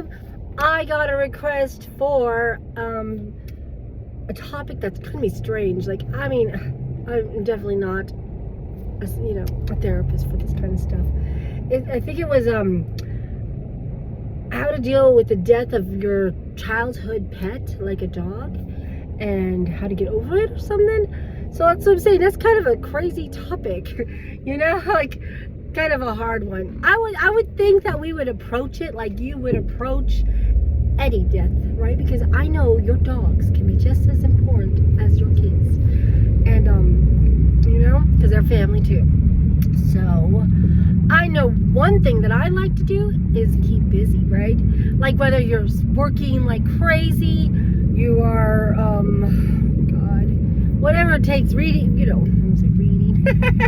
YouTube, I got a request for a topic that's gonna be strange. Like, I mean, I'm definitely not a therapist for this kind of stuff. I think it was how to deal with the death of your childhood pet, like a dog, and how to get over it or something. So that's what I'm saying. That's kind of a crazy topic, like kind of a hard one. I would think that we would approach it like you would approach any death, right? Because I know your dogs can be just as important as your kids, and because they're family too. So I know one thing that I like to do is keep busy, right? Like whether you're working like crazy, you are whatever it takes, reading, I'm say reading,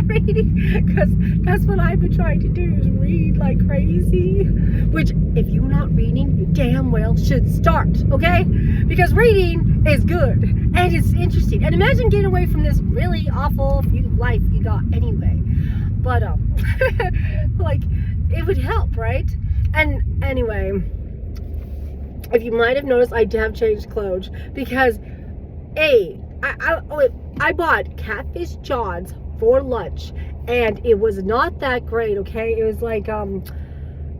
reading, because that's what I've been trying to do, is read like crazy, which if you're not reading, you damn well should start, okay? Because reading is good, and it's interesting, and imagine getting away from this really awful life you got anyway, but, like, it would help, right? And anyway, if you might have noticed, I have changed clothes, because, I bought catfish Johns for lunch, and it was not that great, okay? It was like,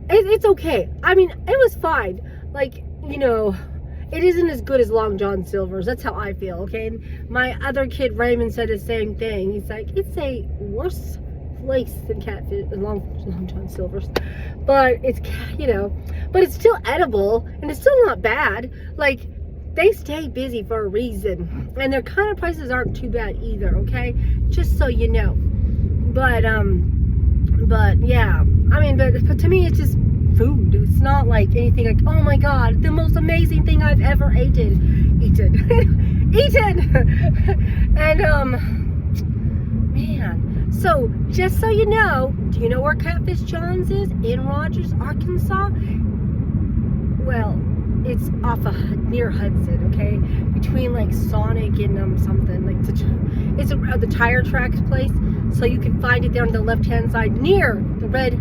it's okay. I mean, it was fine. Like, it isn't as good as Long John Silver's. That's how I feel, okay? My other kid, Raymond, said the same thing. He's like, it's a worse place than catfish, Long John Silver's. But it's, but it's still edible, and it's still not bad. Like, they stay busy for a reason, and their kind of prices aren't too bad either, okay? Just so you know. But yeah, I mean, but to me, it's just food. It's not like anything like, oh my God, the most amazing thing I've ever eaten. And, man, so just so you know, do you know where Catfish John's is? In Rogers, Arkansas? Well, it's off of near Hudson, okay? Between like Sonic and something like it's the tire tracks place. So you can find it there on the left-hand side near the Red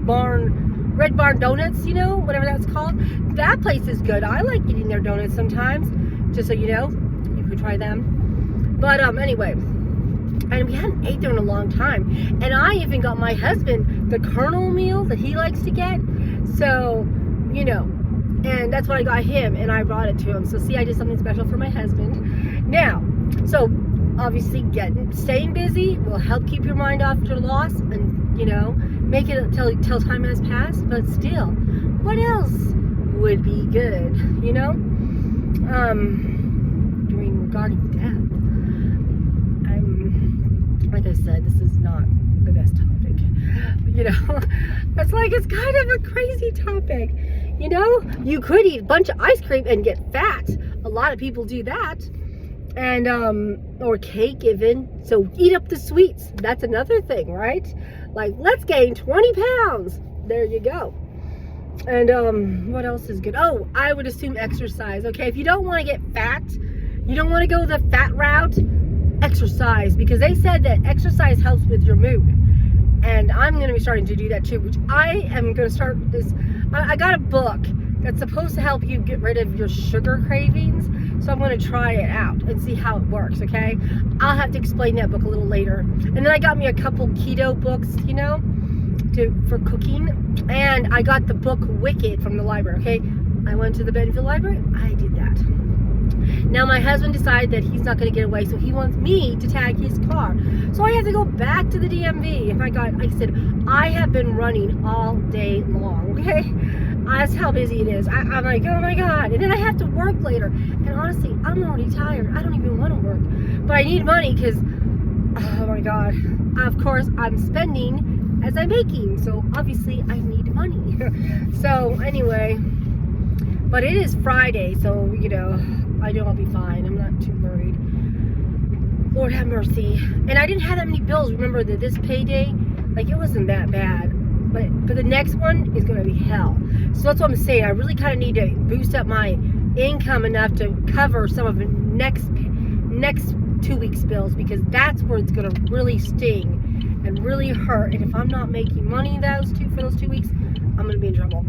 Barn Donuts, whatever that's called. That place is good. I like eating their donuts sometimes. Just so you know, you could try them. But anyway, and we hadn't ate there in a long time. And I even got my husband the Colonel meal that he likes to get. So, and that's what I got him, and I brought it to him. So see, I did something special for my husband. Now, so obviously staying busy will help keep your mind off your loss, and make it till time has passed. But still, what else would be good? Regarding death, like I said, this is not the best topic. It's kind of a crazy topic. You could eat a bunch of ice cream and get fat. A lot of people do that. And, or cake even. So eat up the sweets. That's another thing, right? Like, let's gain 20 pounds. There you go. And, what else is good? Oh, I would assume exercise. Okay, if you don't want to get fat, you don't want to go the fat route, exercise. Because they said that exercise helps with your mood. And I'm going to be starting to do that too, which I am going to start this. I got a book that's supposed to help you get rid of your sugar cravings. So I'm going to try it out and see how it works, okay? I'll have to explain that book a little later. And then I got me a couple keto books, for cooking. And I got the book Wicked from the library, okay? I went to the Bentonville Library. I did that. Now my husband decided that he's not going to get away, so he wants me to tag his car. So I have to go back to the DMV. And like I said, I have been running all day long, okay? That's how busy it is. I'm like, oh my God. And then I have to work later. And honestly, I'm already tired. I don't even want to work. But I need money because, oh my God. Of course, I'm spending as I'm making. So obviously, I need money. So anyway, but it is Friday, so, I know I'll be fine. I'm not too worried. Lord have mercy. And I didn't have that many bills. Remember that this payday, like, it wasn't that bad. But the next one is going to be hell. So that's what I'm saying. I really kind of need to boost up my income enough to cover some of the next 2 weeks' bills, because that's where it's going to really sting and really hurt. And if I'm not making money for those 2 weeks, I'm going to be in trouble.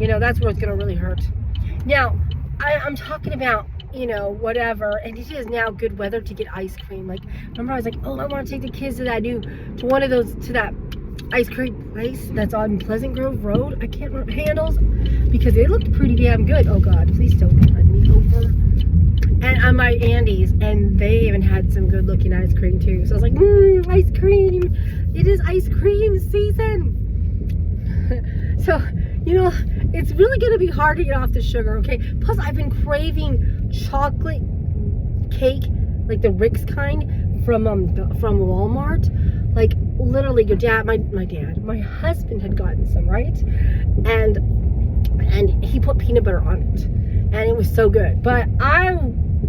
You know, that's where it's gonna really hurt. Now, I'm talking about, you know, whatever, and it is now good weather to get ice cream. Like, remember I was like, oh, I want to take the kids to that ice cream place that's on Pleasant Grove Road. I can't remember handles because they looked pretty damn good. Oh God, please don't run me over. And I'm by Andy's, and they even had some good looking ice cream too. So I was like, ice cream. It is ice cream season. So, you know, it's really going to be hard to get off the sugar, okay? Plus, I've been craving chocolate cake, like the Rick's kind, from Walmart. Like, literally, my husband had gotten some, right? And he put peanut butter on it. And it was so good. But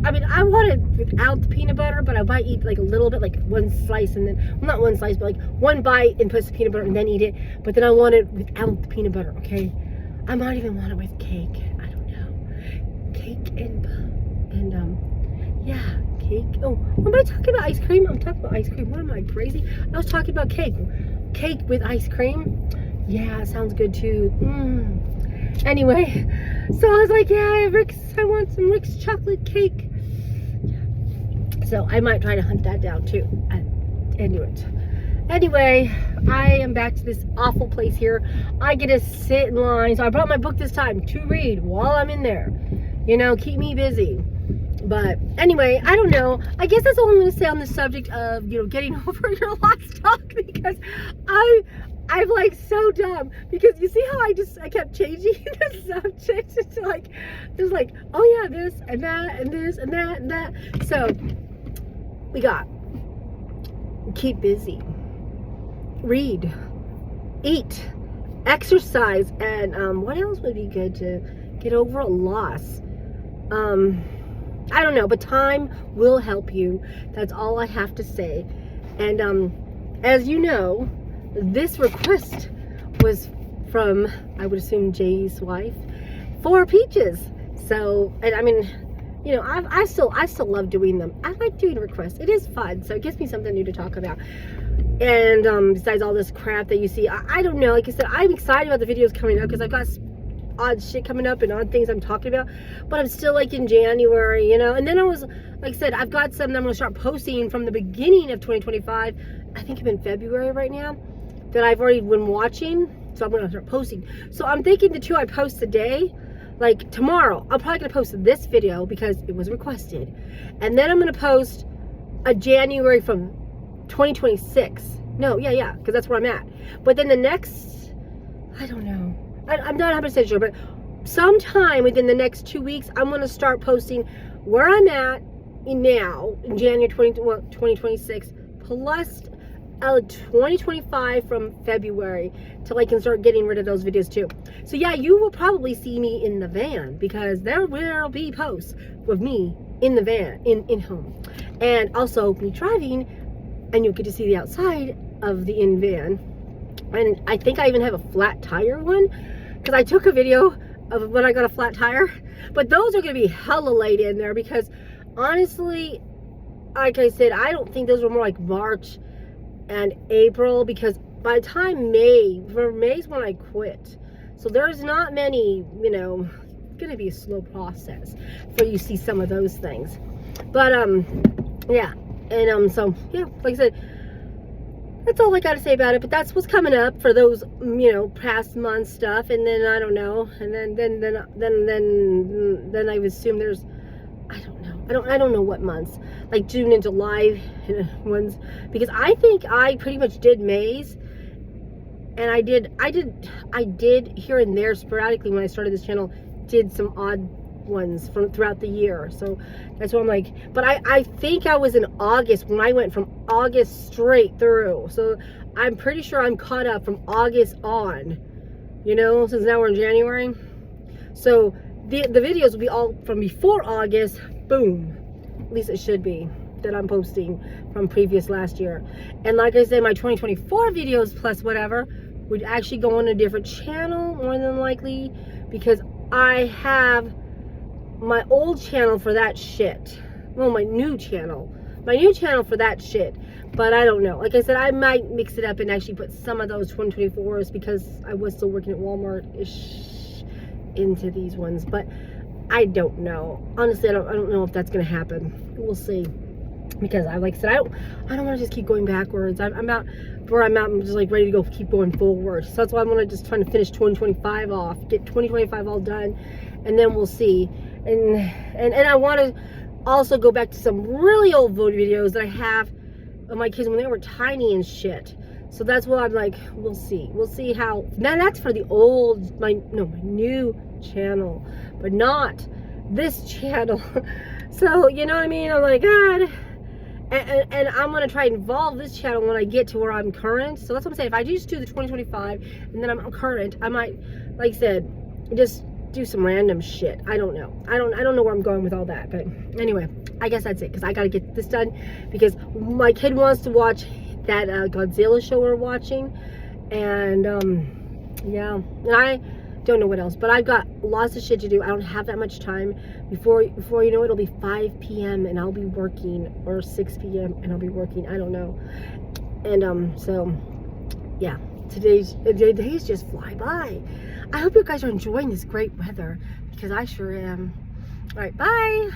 I mean, I want it without the peanut butter, but I might eat like a little bit, like one slice, and then, well, not one slice, but like one bite and put some peanut butter and then eat it. But then I want it without the peanut butter, okay? I might even want it with cake. I don't know. Cake and yeah, cake. Oh, am I talking about ice cream? I'm talking about ice cream. What am I, crazy? I was talking about cake. Cake with ice cream. Yeah, sounds good too. Anyway, so I was like, yeah, I want some Rick's chocolate cake. So I might try to hunt that down too and do it. Anyway, I am back to this awful place here. I get to sit in line. So I brought my book this time to read while I'm in there. You know, keep me busy. But anyway, I don't know. I guess that's all I'm going to say on the subject of, you know, getting over your last talk, because I'm like so dumb, because you see how I kept changing the subject to like, there's like, oh yeah, this and that and this and that and that. So we got keep busy, read, eat, exercise, and what else would be good to get over a loss? I don't know, but time will help you. That's all I have to say. And as you know, this request was from, I would assume, Jay's wife for peaches. So, and I mean, you know, I still love doing them. I like doing requests. It is fun, so it gives me something new to talk about. And besides all this crap that you see, I don't know. Like I said, I'm excited about the videos coming up because I've got odd shit coming up and odd things I'm talking about, but I'm still like in January, you know. And then I was, like I said, I've got some that I'm gonna start posting from the beginning of 2025. I think I'm in February right now, that I've already been watching, so I'm gonna start posting. So I'm thinking the two I post today, like tomorrow, I'm probably gonna post this video because it was requested, and then I'm gonna post a January from 2026. No, yeah, because that's where I'm at. But then the next, I don't know. I'm not 100% sure, but sometime within the next 2 weeks, I'm going to start posting where I'm at in January 2026, plus 2025 from February, till I can start getting rid of those videos too. So yeah, you will probably see me in the van, because there will be posts of me in the van, in home, and also me driving, and you'll get to see the outside of the in van. And I think I even have a flat tire one, because I took a video of when I got a flat tire. But those are going to be hella late in there, because honestly, like I said, I don't think those were more like March and April, because by the time May's when I quit. So there's not many, you know, it's going to be a slow process for you to see some of those things. But yeah, and so yeah, like I said, that's all I got to say about it. But that's what's coming up for those, you know, past month stuff. And then I don't know. And then I would assume there's, I don't know. I don't know what months, like June and July ones, because I think I pretty much did May's, and I did here and there sporadically when I started this channel, did some odd ones from throughout the year. So that's what I'm like, but I think I was in August when I went from August straight through. So I'm pretty sure I'm caught up from August on, you know, since now we're in January. So the videos will be all from before August, boom, at least it should be, that I'm posting from previous last year. And like I said, my 2024 videos plus whatever would actually go on a different channel more than likely, because I have my old channel for that shit. Well, my new channel for that shit. But I don't know. Like I said, I might mix it up and actually put some of those 2024s, because I was still working at Walmart-ish. into these ones, but I don't know. Honestly, I don't know if that's gonna happen. We'll see. Because like I said, I don't want to just keep going backwards. I'm out where I'm at. I'm just like ready to go, keep going forward. So that's why I'm gonna just trying to finish 2025 off, get 2025 all done, and then we'll see. And I want to also go back to some really old videos that I have of my kids when they were tiny and shit. So that's what I'm like. We'll see how. Now that's for the old, my new channel, but not this channel. So you know what I mean? I'm like, God. And I'm going to try and involve this channel when I get to where I'm current. So that's what I'm saying. If I just do the 2025 and then I'm current, I might, like I said, just do some random shit. I don't know. I don't know where I'm going with all that. But anyway, I guess that's it. Because I got to get this done. Because my kid wants to watch that Godzilla show we're watching. And, yeah. And I don't know what else. But I've got lots of shit to do. I don't have that much time. Before you know, it'll be 5 p.m. and I'll be working, or 6 p.m. and I'll be working. I don't know. And so yeah, days just fly by. I hope you guys are enjoying this great weather, because I sure am. All right, bye.